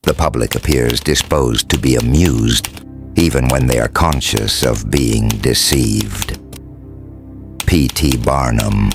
The public appears disposed to be amused, even when they are conscious of being deceived. P.T. Barnum.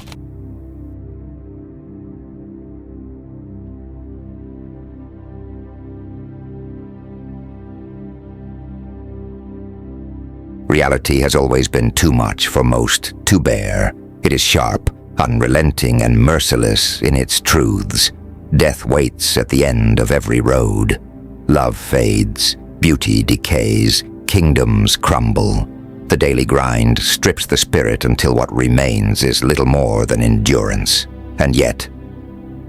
Reality has always been too much for most to bear. It is sharp, unrelenting, and merciless in its truths. Death waits at the end of every road. Love fades, beauty decays, kingdoms crumble. The daily grind strips the spirit until what remains is little more than endurance. And yet,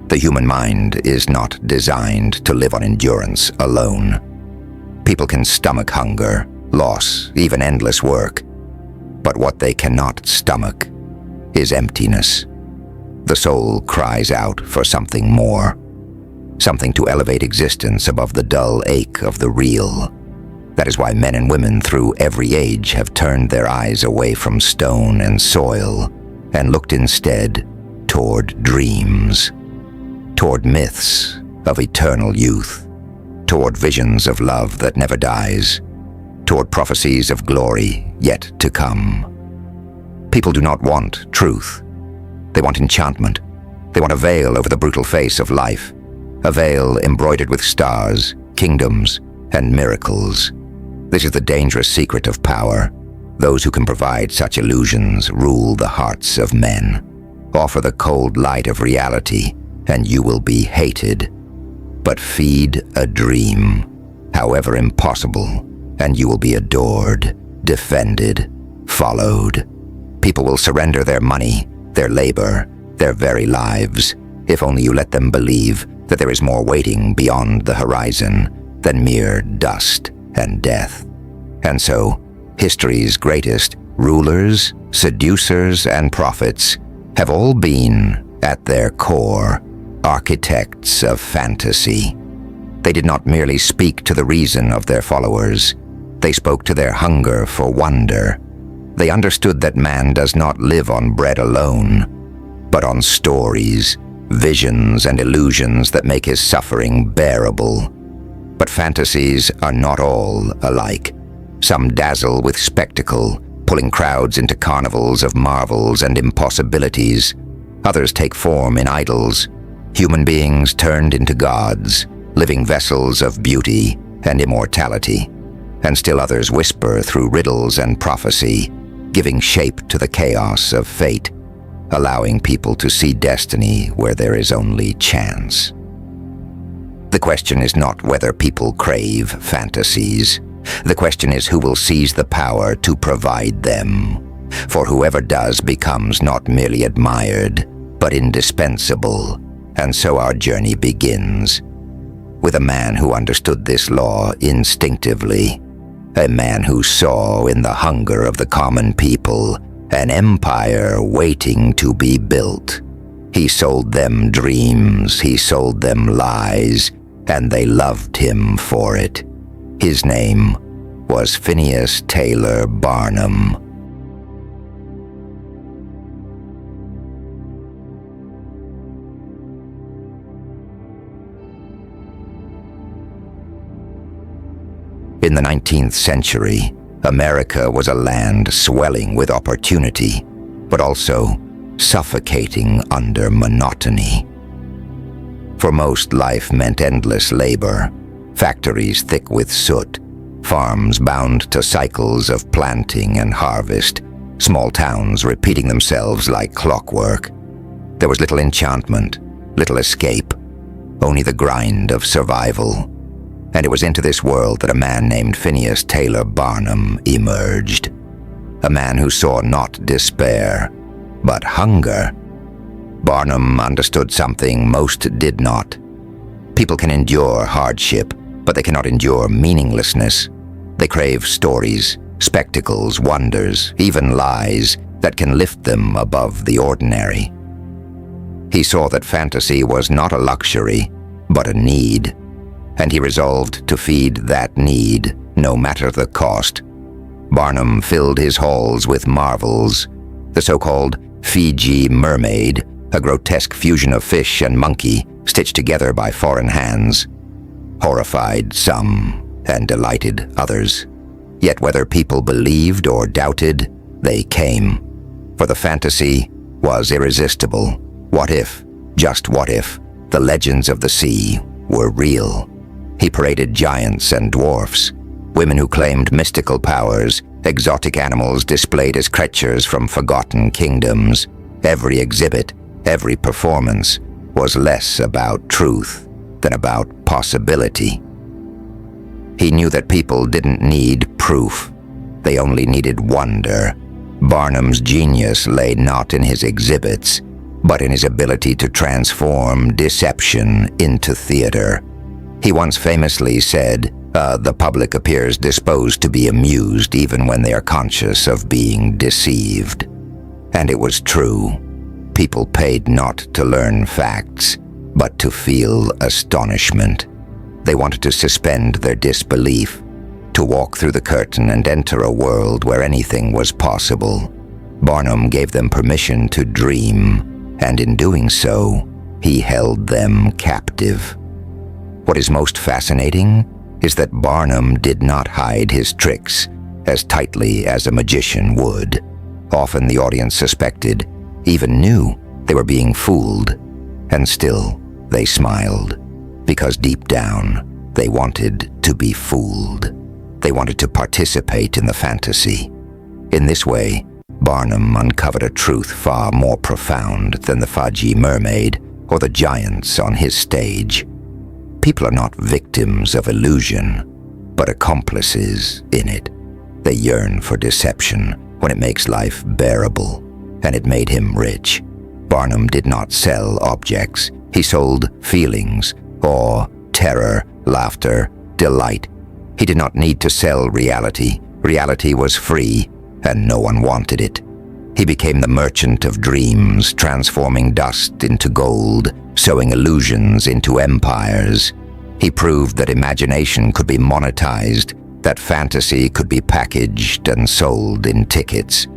the human mind is not designed to live on endurance alone. People can stomach hunger, loss, even endless work. But what they cannot stomach is emptiness. The soul cries out for something more, something to elevate existence above the dull ache of the real. That is why men and women through every age have turned their eyes away from stone and soil and looked instead toward dreams, toward myths of eternal youth, toward visions of love that never dies, toward prophecies of glory yet to come. People do not want truth. They want enchantment. They want a veil over the brutal face of life, a veil embroidered with stars, kingdoms, and miracles. This is the dangerous secret of power. Those who can provide such illusions rule the hearts of men. Offer the cold light of reality, and you will be hated. But feed a dream, however impossible, and you will be adored, defended, followed. People will surrender their money, their labor, their very lives, if only you let them believe that there is more waiting beyond the horizon than mere dust and death. And so, history's greatest rulers, seducers, and prophets have all been, at their core, architects of fantasy. They did not merely speak to the reason of their followers. They spoke to their hunger for wonder. They understood that man does not live on bread alone, but on stories, visions, and illusions that make his suffering bearable. But fantasies are not all alike. Some dazzle with spectacle, pulling crowds into carnivals of marvels and impossibilities. Others take form in idols, human beings turned into gods, living vessels of beauty and immortality. And still others whisper through riddles and prophecy, giving shape to the chaos of fate, allowing people to see destiny where there is only chance. The question is not whether people crave fantasies. The question is who will seize the power to provide them. For whoever does becomes not merely admired, but indispensable. And so our journey begins, with a man who understood this law instinctively, a man who saw in the hunger of the common people an empire waiting to be built. He sold them dreams, he sold them lies, and they loved him for it. His name was Phineas Taylor Barnum. In the 19th century, America was a land swelling with opportunity, but also suffocating under monotony. For most, life meant endless labor, factories thick with soot, farms bound to cycles of planting and harvest, small towns repeating themselves like clockwork. There was little enchantment, little escape, only the grind of survival. And it was into this world that a man named Phineas Taylor Barnum emerged. A man who saw not despair, but hunger. Barnum understood something most did not. People can endure hardship, but they cannot endure meaninglessness. They crave stories, spectacles, wonders, even lies that can lift them above the ordinary. He saw that fantasy was not a luxury, but a need, and he resolved to feed that need, no matter the cost. Barnum filled his halls with marvels, the so-called Fiji mermaid, a grotesque fusion of fish and monkey stitched together by foreign hands. horrified some and delighted others. Yet whether people believed or doubted, they came. For the fantasy was irresistible. What if, just what if, the legends of the sea were real? He paraded giants and dwarfs, women who claimed mystical powers, exotic animals displayed as creatures from forgotten kingdoms. Every exhibit, every performance was less about truth than about possibility. He knew that people didn't need proof. They only needed wonder. Barnum's genius lay not in his exhibits, but in his ability to transform deception into theater. He once famously said, the public appears disposed to be amused even when they are conscious of being deceived. And it was true. People paid not to learn facts, but to feel astonishment. They wanted to suspend their disbelief, to walk through the curtain and enter a world where anything was possible. Barnum gave them permission to dream, and in doing so, he held them captive. What is most fascinating is that Barnum did not hide his tricks as tightly as a magician would. Often the audience suspected, even knew, they were being fooled, and still they smiled, because deep down they wanted to be fooled. They wanted to participate in the fantasy. In this way, Barnum uncovered a truth far more profound than the Fudgy Mermaid or the giants on his stage. People are not victims of illusion, but accomplices in it. They yearn for deception when it makes life bearable, and it made him rich. Barnum did not sell objects. He sold feelings, awe, terror, laughter, delight. He did not need to sell reality. Reality was free, and no one wanted it. He became the merchant of dreams, transforming dust into gold, sowing illusions into empires. He proved that imagination could be monetized, that fantasy could be packaged and sold in tickets.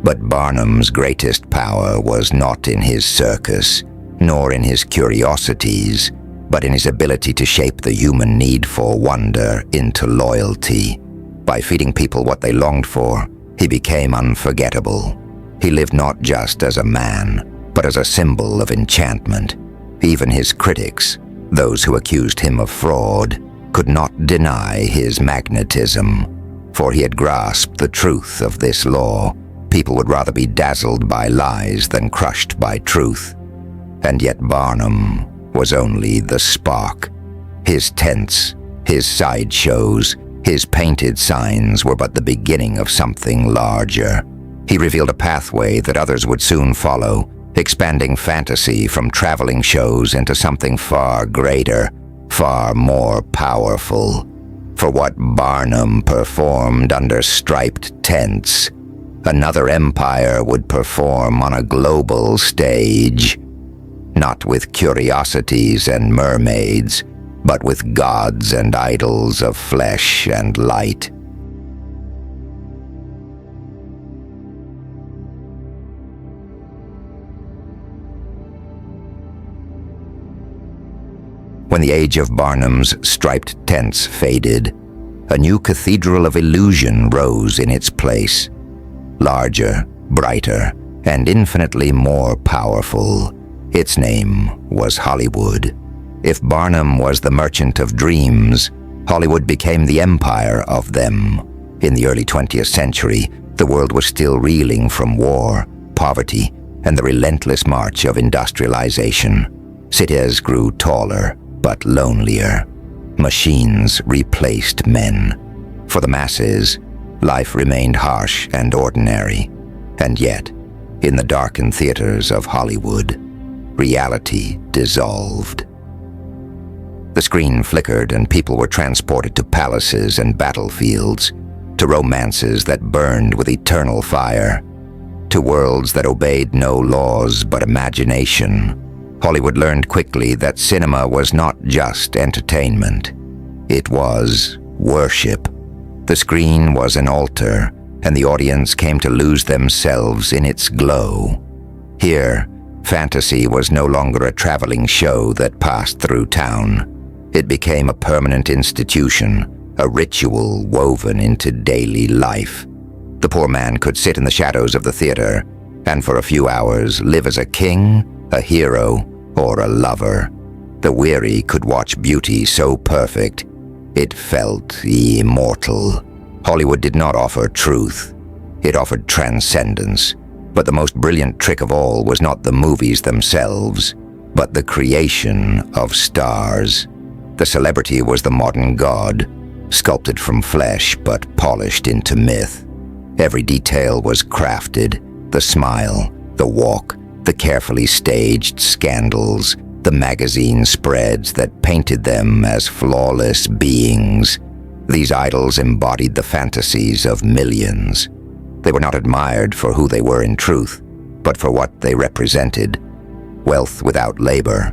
But Barnum's greatest power was not in his circus, nor in his curiosities, but in his ability to shape the human need for wonder into loyalty. By feeding people what they longed for, he became unforgettable. He lived not just as a man, but as a symbol of enchantment. Even his critics, those who accused him of fraud, could not deny his magnetism, for he had grasped the truth of this law. People would rather be dazzled by lies than crushed by truth. And yet Barnum was only the spark. His tents, his sideshows, his painted signs were but the beginning of something larger. He revealed a pathway that others would soon follow, expanding fantasy from traveling shows into something far greater, far more powerful. For what Barnum performed under striped tents, another empire would perform on a global stage, not with curiosities and mermaids, but with gods and idols of flesh and light. When the age of Barnum's striped tents faded, a new cathedral of illusion rose in its place. Larger, brighter, and infinitely more powerful. Its name was Hollywood. If Barnum was the merchant of dreams, Hollywood became the empire of them. In the early 20th century, the world was still reeling from war, poverty, and the relentless march of industrialization. Cities grew taller, but lonelier. Machines replaced men. For the masses, life remained harsh and ordinary. And yet, in the darkened theaters of Hollywood, reality dissolved. The screen flickered and people were transported to palaces and battlefields, to romances that burned with eternal fire, to worlds that obeyed no laws but imagination. Hollywood learned quickly that cinema was not just entertainment. It was worship. The screen was an altar, and the audience came to lose themselves in its glow. Here, fantasy was no longer a traveling show that passed through town. It became a permanent institution, a ritual woven into daily life. The poor man could sit in the shadows of the theater and for a few hours live as a king, a hero, or a lover. The weary could watch beauty so perfect, it felt immortal. Hollywood did not offer truth. It offered transcendence. But the most brilliant trick of all was not the movies themselves, but the creation of stars. The celebrity was the modern god, sculpted from flesh but polished into myth. Every detail was crafted: the smile, the walk, the carefully staged scandals, the magazine spreads that painted them as flawless beings. These idols embodied the fantasies of millions. They were not admired for who they were in truth, but for what they represented: wealth without labor,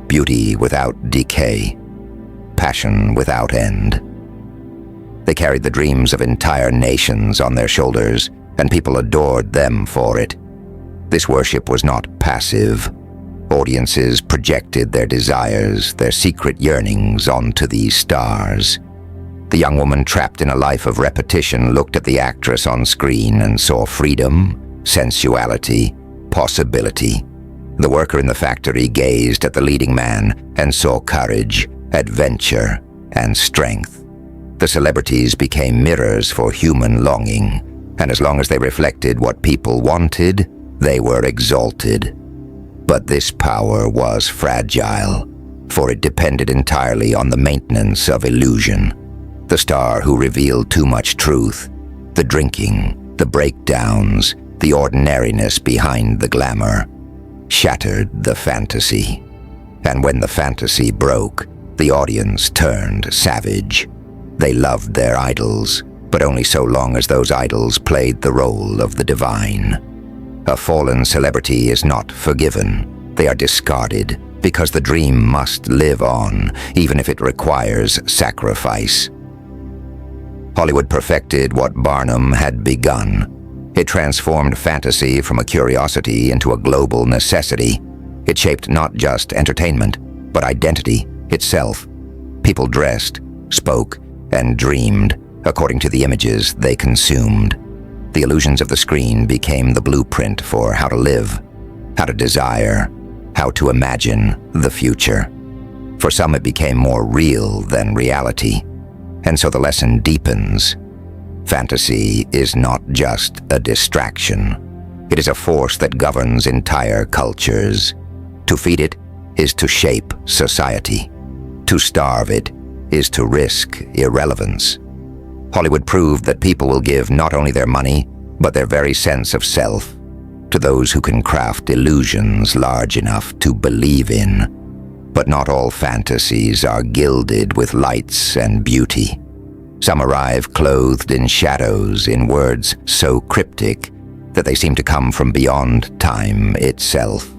beauty without decay, passion without end. They carried the dreams of entire nations on their shoulders, and people adored them for it. This worship was not passive. Audiences projected their desires, their secret yearnings onto these stars. The young woman trapped in a life of repetition looked at the actress on screen and saw freedom, sensuality, possibility. The worker in the factory gazed at the leading man and saw courage, adventure, and strength. The celebrities became mirrors for human longing, and as long as they reflected what people wanted, they were exalted. But this power was fragile, for it depended entirely on the maintenance of illusion. The star who revealed too much truth, the drinking, the breakdowns, the ordinariness behind the glamour, shattered the fantasy. And when the fantasy broke, the audience turned savage. They loved their idols, but only so long as those idols played the role of the divine. A fallen celebrity is not forgiven. They are discarded because the dream must live on, even if it requires sacrifice. Hollywood perfected what Barnum had begun. It transformed fantasy from a curiosity into a global necessity. It shaped not just entertainment, but identity itself. People dressed, spoke, and dreamed according to the images they consumed. The illusions of the screen became the blueprint for how to live, how to desire, how to imagine the future. For some, it became more real than reality. And so the lesson deepens. Fantasy is not just a distraction. It is a force that governs entire cultures. To feed it is to shape society. To starve it is to risk irrelevance. Hollywood proved that people will give not only their money, but their very sense of self to those who can craft illusions large enough to believe in. But not all fantasies are gilded with lights and beauty. Some arrive clothed in shadows, in words so cryptic that they seem to come from beyond time itself.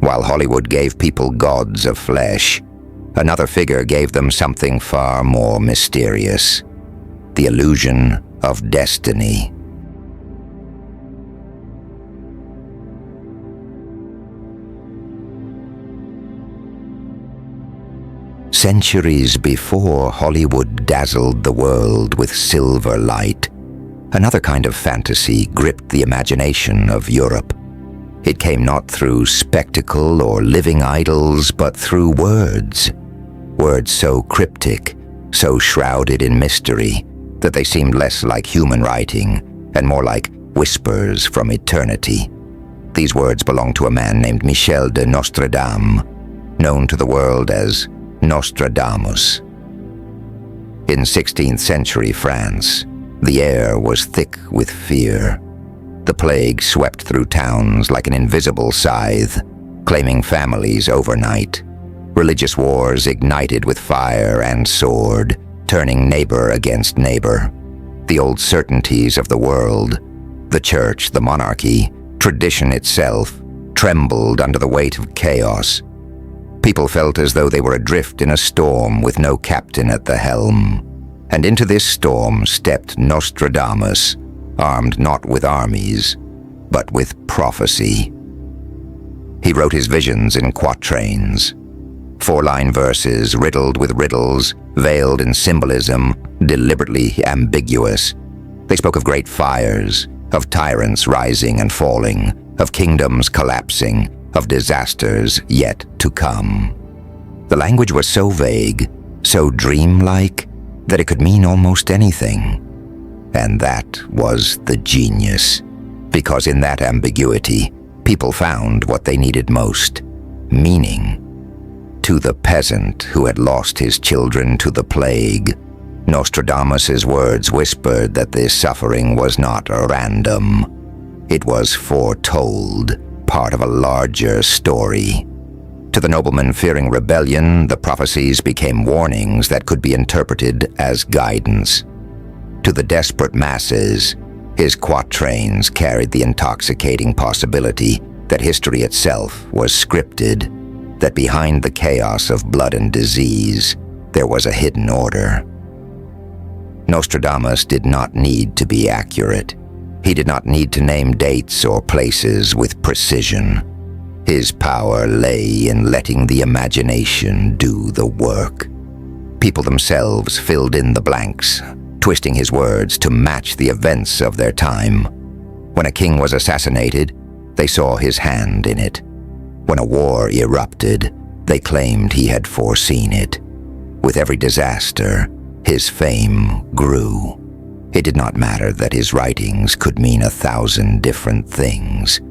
While Hollywood gave people gods of flesh, another figure gave them something far more mysterious: the illusion of destiny. Centuries before Hollywood dazzled the world with silver light, another kind of fantasy gripped the imagination of Europe. It came not through spectacle or living idols, but through words. Words so cryptic, so shrouded in mystery, that they seemed less like human writing and more like whispers from eternity. These words belonged to a man named Michel de Nostradamus, known to the world as Nostradamus. In 16th century France, the air was thick with fear. The plague swept through towns like an invisible scythe, claiming families overnight. Religious wars ignited with fire and sword, turning neighbor against neighbor. The old certainties of the world, the church, the monarchy, tradition itself, trembled under the weight of chaos. People felt as though they were adrift in a storm with no captain at the helm. And into this storm stepped Nostradamus, armed not with armies, but with prophecy. He wrote his visions in quatrains. Four-line verses riddled with riddles, veiled in symbolism, deliberately ambiguous. They spoke of great fires, of tyrants rising and falling, of kingdoms collapsing, of disasters yet to come. The language was so vague, so dreamlike, that it could mean almost anything. And that was the genius, because in that ambiguity, people found what they needed most: meaning. To the peasant who had lost his children to the plague, Nostradamus's words whispered that this suffering was not random. It was foretold, part of a larger story. To the nobleman fearing rebellion, the prophecies became warnings that could be interpreted as guidance. To the desperate masses, his quatrains carried the intoxicating possibility that history itself was scripted, that behind the chaos of blood and disease, there was a hidden order. Nostradamus did not need to be accurate. He did not need to name dates or places with precision. His power lay in letting the imagination do the work. People themselves filled in the blanks, twisting his words to match the events of their time. When a king was assassinated, they saw his hand in it. When a war erupted, they claimed he had foreseen it. With every disaster, his fame grew. It did not matter that his writings could mean 1,000 different things.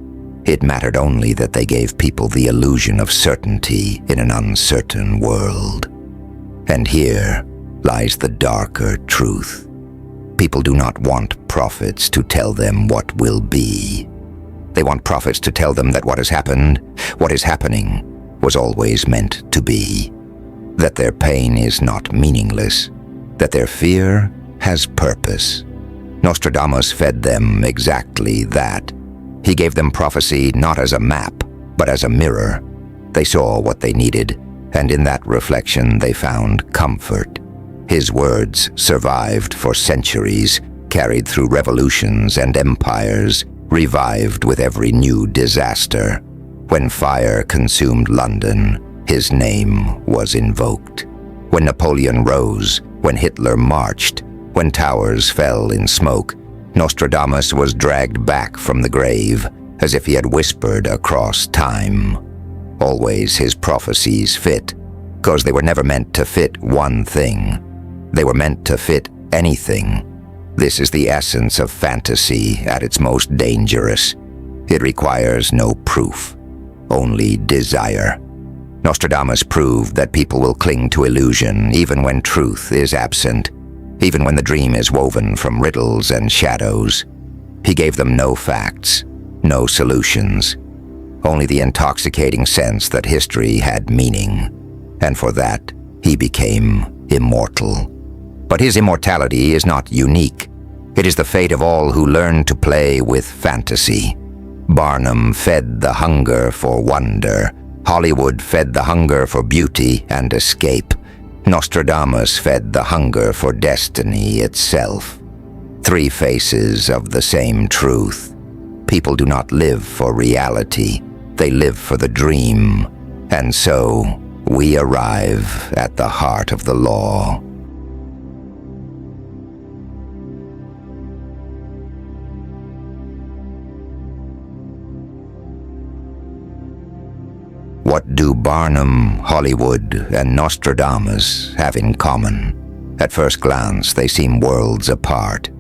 It mattered only that they gave people the illusion of certainty in an uncertain world. And here lies the darker truth. People do not want prophets to tell them what will be. They want prophets to tell them that what has happened, what is happening, was always meant to be. That their pain is not meaningless. That their fear has purpose. Nostradamus fed them exactly that. He gave them prophecy not as a map, but as a mirror. They saw what they needed, and in that reflection they found comfort. His words survived for centuries, carried through revolutions and empires, revived with every new disaster. When fire consumed London, his name was invoked. When Napoleon rose, when Hitler marched, when towers fell in smoke, Nostradamus was dragged back from the grave, as if he had whispered across time. Always his prophecies fit, because they were never meant to fit one thing. They were meant to fit anything. This is the essence of fantasy at its most dangerous. It requires no proof, only desire. Nostradamus proved that people will cling to illusion even when truth is absent, even when the dream is woven from riddles and shadows. He gave them no facts, no solutions, only the intoxicating sense that history had meaning, and for that he became immortal. But his immortality is not unique. It is the fate of all who learn to play with fantasy. Barnum fed the hunger for wonder. Hollywood fed the hunger for beauty and escape. Nostradamus fed the hunger for destiny itself. Three faces of the same truth. People do not live for reality. They live for the dream. And so, we arrive at the heart of the law. What do Barnum, Hollywood, and Nostradamus have in common? At first glance, they seem worlds apart.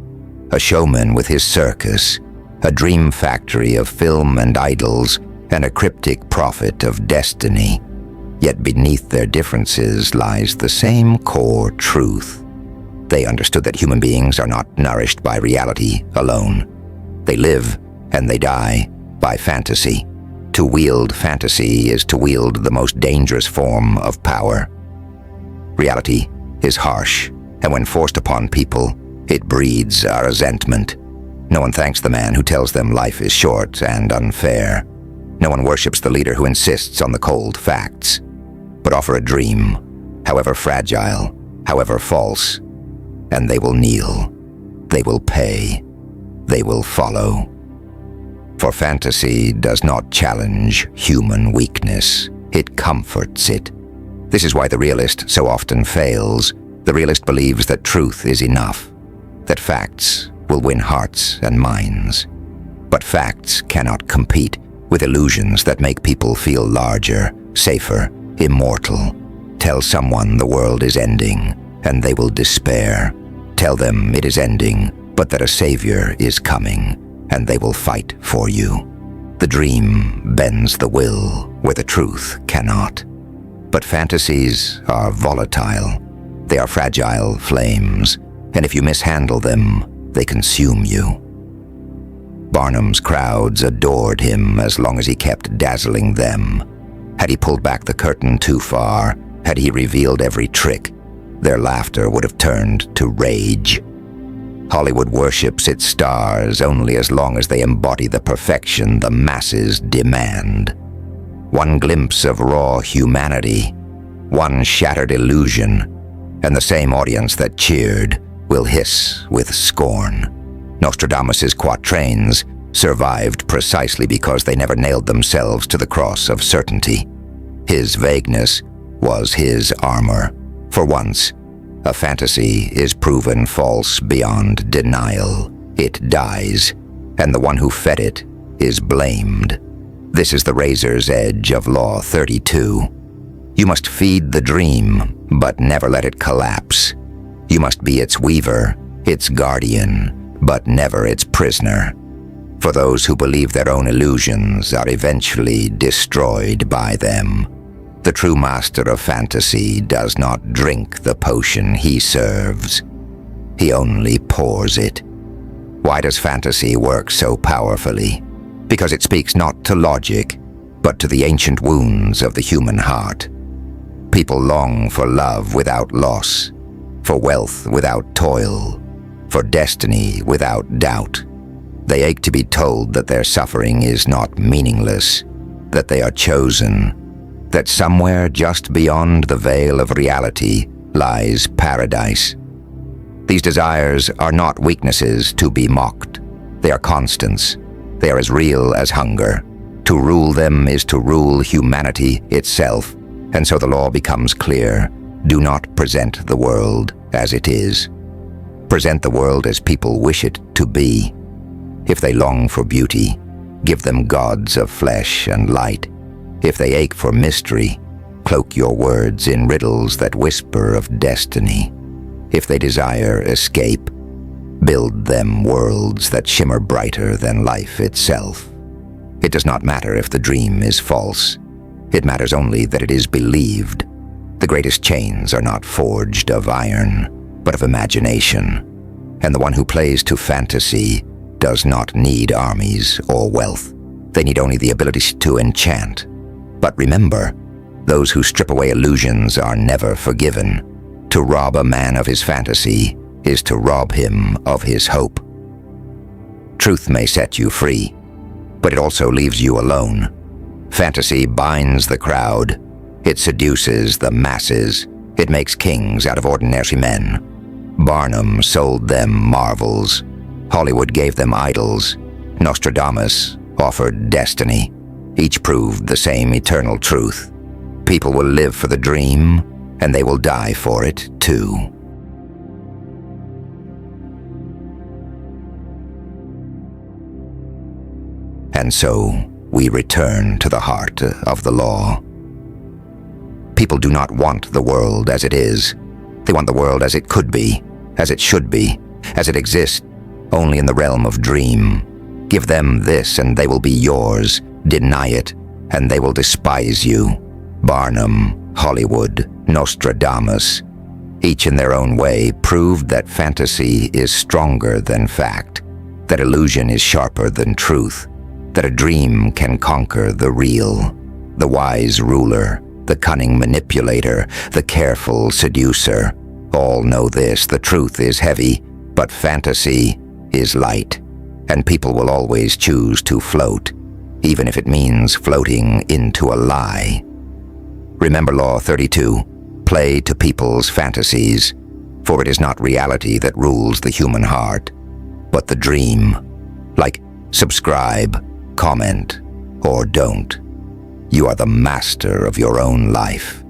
A showman with his circus, a dream factory of film and idols, and a cryptic prophet of destiny. Yet beneath their differences lies the same core truth. They understood that human beings are not nourished by reality alone. They live, and they die, by fantasy. To wield fantasy is to wield the most dangerous form of power. Reality is harsh, and when forced upon people, it breeds a resentment. No one thanks the man who tells them life is short and unfair. No one worships the leader who insists on the cold facts. But offer a dream, however fragile, however false, and they will kneel. They will pay. They will follow. For fantasy does not challenge human weakness. It comforts it. This is why the realist so often fails. The realist believes that truth is enough, that facts will win hearts and minds. But facts cannot compete with illusions that make people feel larger, safer, immortal. Tell someone the world is ending, and they will despair. Tell them it is ending, but that a savior is coming, and they will fight for you. The dream bends the will where the truth cannot. But fantasies are volatile. They are fragile flames, and if you mishandle them, they consume you. Barnum's crowds adored him as long as he kept dazzling them. Had he pulled back the curtain too far, had he revealed every trick, their laughter would have turned to rage. Hollywood worships its stars only as long as they embody the perfection the masses demand. One glimpse of raw humanity, one shattered illusion, and the same audience that cheered will hiss with scorn. Nostradamus's quatrains survived precisely because they never nailed themselves to the cross of certainty. His vagueness was his armor. For once, a fantasy is proven false beyond denial. It dies, and the one who fed it is blamed. This is the razor's edge of Law 32. You must feed the dream, but never let it collapse. You must be its weaver, its guardian, but never its prisoner. For those who believe their own illusions are eventually destroyed by them. The true master of fantasy does not drink the potion he serves. He only pours it. Why does fantasy work so powerfully? Because it speaks not to logic, but to the ancient wounds of the human heart. People long for love without loss, for wealth without toil, for destiny without doubt. They ache to be told that their suffering is not meaningless, that they are chosen, that somewhere just beyond the veil of reality lies paradise. These desires are not weaknesses to be mocked. They are constants. They are as real as hunger. To rule them is to rule humanity itself, and so the law becomes clear. Do not present the world as it is. Present the world as people wish it to be. If they long for beauty, give them gods of flesh and light. If they ache for mystery, cloak your words in riddles that whisper of destiny. If they desire escape, build them worlds that shimmer brighter than life itself. It does not matter if the dream is false. It matters only that it is believed. The greatest chains are not forged of iron, but of imagination. And the one who plays to fantasy does not need armies or wealth. They need only the ability to enchant. But remember, those who strip away illusions are never forgiven. To rob a man of his fantasy is to rob him of his hope. Truth may set you free, but it also leaves you alone. Fantasy binds the crowd. It seduces the masses. It makes kings out of ordinary men. Barnum sold them marvels. Hollywood gave them idols. Nostradamus offered destiny. Each proved the same eternal truth. People will live for the dream, and they will die for it too. And so we return to the heart of the law. People do not want the world as it is. They want the world as it could be, as it should be, as it exists only in the realm of dream. Give them this and they will be yours. Deny it and they will despise you. Barnum, Hollywood, Nostradamus, each in their own way proved that fantasy is stronger than fact, that illusion is sharper than truth, that a dream can conquer the real. The wise ruler, the cunning manipulator, the careful seducer, all know this: the truth is heavy, but fantasy is light, and people will always choose to float, even if it means floating into a lie. Remember Law 32, play to people's fantasies, for it is not reality that rules the human heart, but the dream. Like, subscribe, comment, or don't. You are the master of your own life.